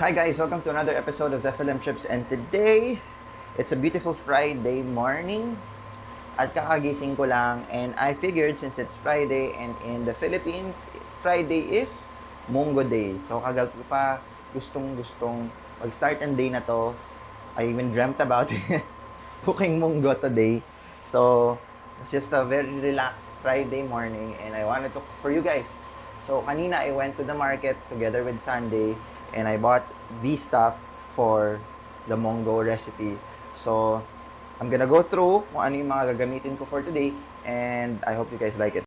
Hi guys, welcome to another episode of the Film Trips, and today it's a beautiful Friday morning at kakagising ko lang, and I figured since it's Friday and in the Philippines, Friday is Munggo Day. So kagad ko pa gustong mag-start ang day na to. I even dreamt about it, cooking munggo today. So it's just a very relaxed Friday morning and I wanted to cook for you guys. So kanina I went to the market together with Sunday and I bought these stuff for the munggo recipe. So I'm gonna go through kung ano yung mga gagamitin ko for today, and I hope you guys like it.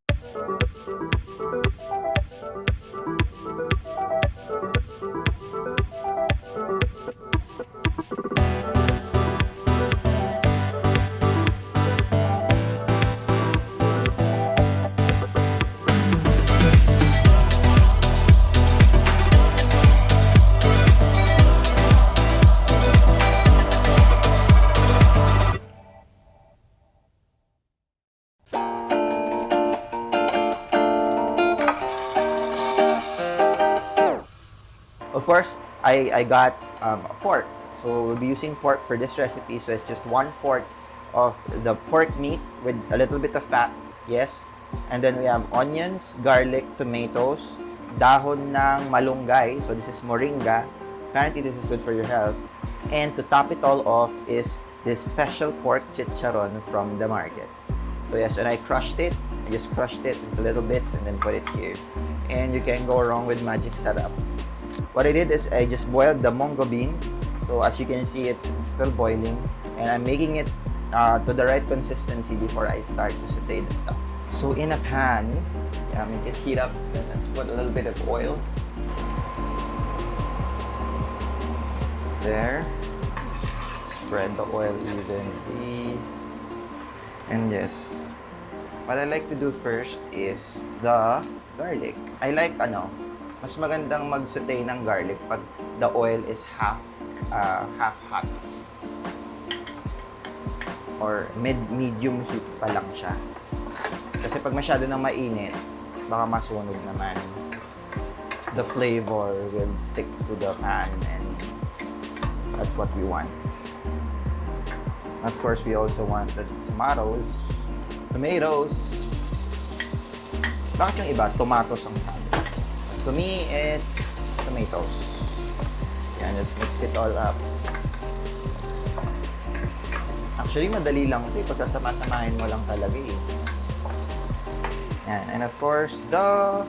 Of course, I got pork. So we'll be using pork for this recipe. So it's just 1/4 of the pork meat with a little bit of fat. Yes. And then we have onions, garlic, tomatoes, dahon ng malunggay. So this is moringa. Apparently this is good for your health. And to top it all off is this special pork chicharon from the market. So yes, and I crushed it. I just crushed it into little bits and then put it here. And you can't go wrong with magic setup. What I did is I just boiled the munggo bean. So as you can see, it's still boiling, and I'm making it to the right consistency before I start to saute the stuff. So in a pan, make it heat up. Then let's put a little bit of oil. There. Spread the oil evenly. And yes, what I like to do first is the garlic. I like mas magandang mag-saute ng garlic pag the oil is half hot or medium heat pa lang siya. Kasi pag masyado nang mainit, baka masunog naman. The flavor will stick to the pan and that's what we want. Of course, we also want the tomatoes. Bakit yung iba? Tomatoes ang sabi. To me, it's tomatoes. Yan, let's mix it all up. Actually, madali lang ito. Pagsasama-samahin mo lang talaga eh. Yan, and of course, the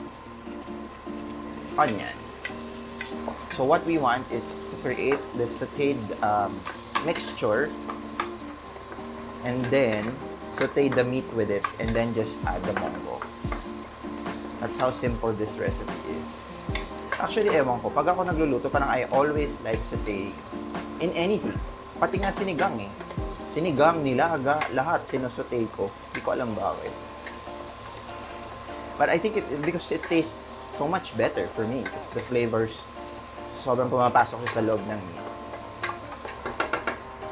onion. So what we want is to create the sauteed mixture and then saute the meat with it and then just add the munggo. That's how simple this recipe is. Actually, ewan ko, pag ako nagluluto, parang I always like sauteing in anything. Pati nga sinigang eh. Sinigang, nilaga, lahat sinusaute ko. Hindi ko alam bakit. But I think because it tastes so much better for me. Because the flavors sobrang pumapasok sa loob ng meat.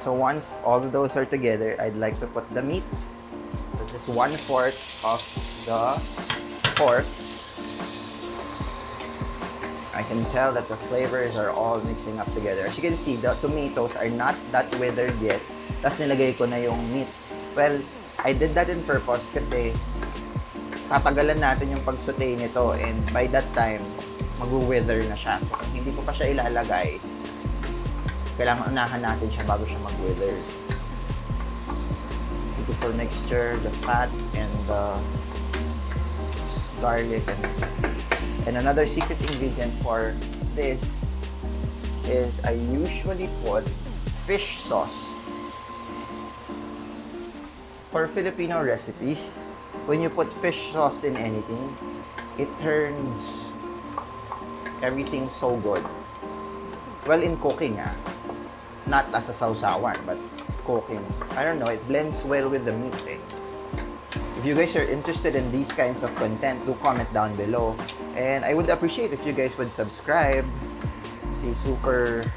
So once all of those are together, I'd like to put the meat. So just 1/4 of the pork. I can tell that the flavors are all mixing up together. As you can see, the tomatoes are not that withered yet. Tapos nilagay ko na yung meat. Well, I did that in purpose kasi tatagalan natin yung pag-saute nito, and by that time, mag-wither na siya. So, kung hindi ko pa siya ilalagay, kailangan unahan natin siya bago siya mag-wither. Beautiful mixture, the fat and the garlic and another secret ingredient for this is I usually put fish sauce. For Filipino recipes, when you put fish sauce in anything, it turns everything so good. Well, in cooking not as a sausawan, but cooking. I don't know, it blends well with the meat eh. If you guys are interested in these kinds of content, do comment down below. And I would appreciate if you guys would subscribe. Kasi super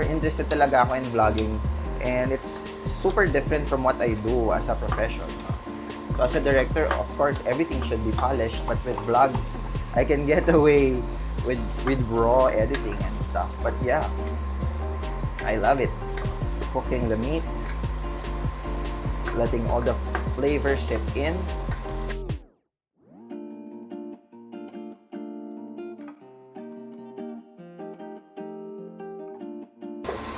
interested talaga ako in vlogging. And it's super different from what I do as a profession. So as a director, of course, everything should be polished. But with vlogs, I can get away with raw editing and stuff. But yeah, I love it. Cooking the meat, letting all the flavors sip in.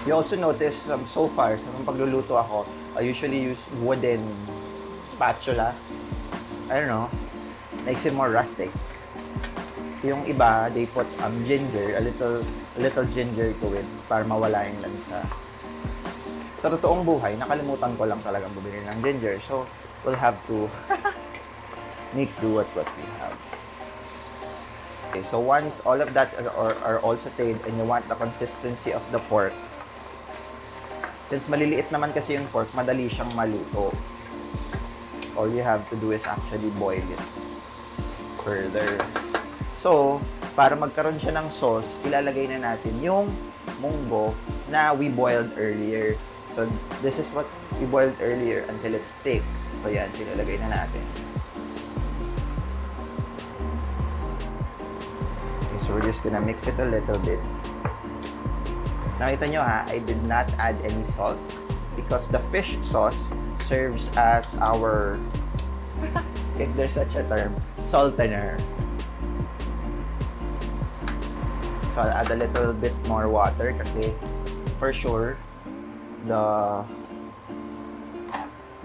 You also notice so far, sa pagluluto ako, I usually use wooden spatula. I don't know, makes it more rustic. Yung iba, they put ginger, a little ginger to it para mawala yung lansa. Sa totoong buhay, nakalimutan ko lang talagang bumili ng ginger. So, we'll have to make do what we have. Okay, so once all of that are all sauteed and you want the consistency of the pork, since maliliit naman kasi yung pork, madali siyang maluto. All you have to do is actually boil it further. So, para magkaroon siya ng sauce, ilalagay na natin yung munggo na we boiled earlier. So, this is what we boiled earlier until it's thick. So, yan, ilalagay na natin. Okay, so, we're just gonna mix it a little bit. Nakita nyo ha, I did not add any salt because the fish sauce serves as our, if there's such a term, saltener. So I'll add a little bit more water kasi for sure the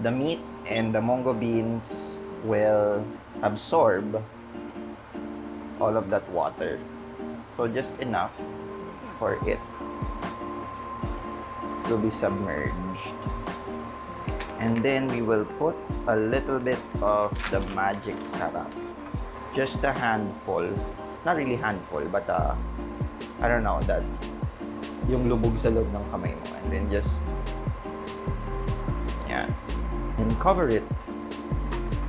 meat and the munggo beans will absorb all of that water. So just enough for it to be submerged. And then we will put a little bit of the magic sarap. Just a handful. Not really handful, but I don't know, that yung lubog sa loob ng kamay mo. And then just, yan. And cover it.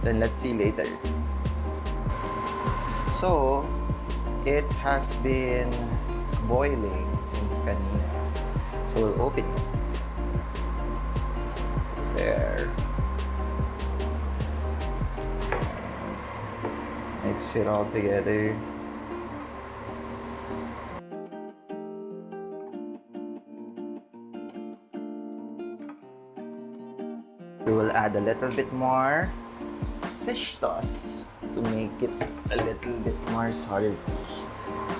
Then let's see later. So, it has been boiling since kanina. So, we'll open it. There. Mix it all together. We will add a little bit more fish sauce to make it a little bit more salty.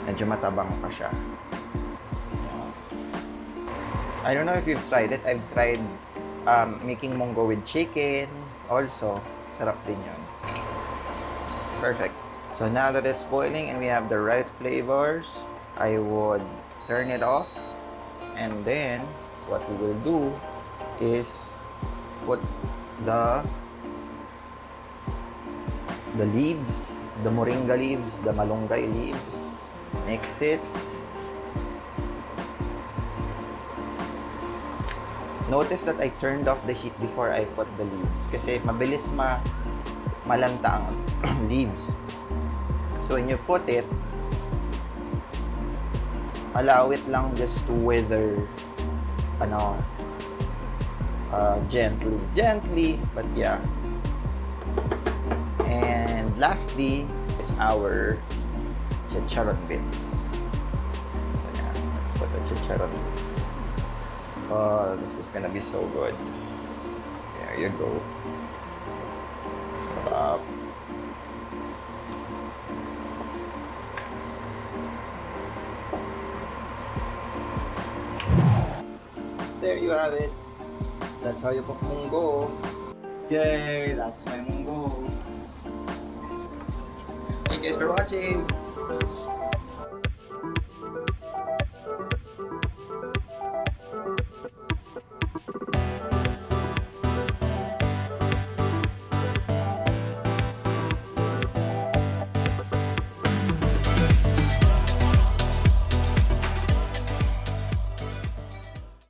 Medyo matabang pa siya. I don't know if you've tried it. I've tried making munggo with chicken also. Sarap din yun. Perfect. So now that it's boiling and we have the right flavors, I would turn it off, and then what we will do is put the leaves, the moringa leaves, the malunggay leaves, mix it. Notice that I turned off the heat before I put the leaves kasi mabilis malanta ang leaves. So when you put it, allow it lang just to wither gently, but yeah. And lastly is our chicharon bits. So yeah, let's put the chicharon bits. Oh, this is gonna be so good. There you go. Stop. There you have it. That's how you cook munggo. Yay, that's my munggo. Thank you guys for watching.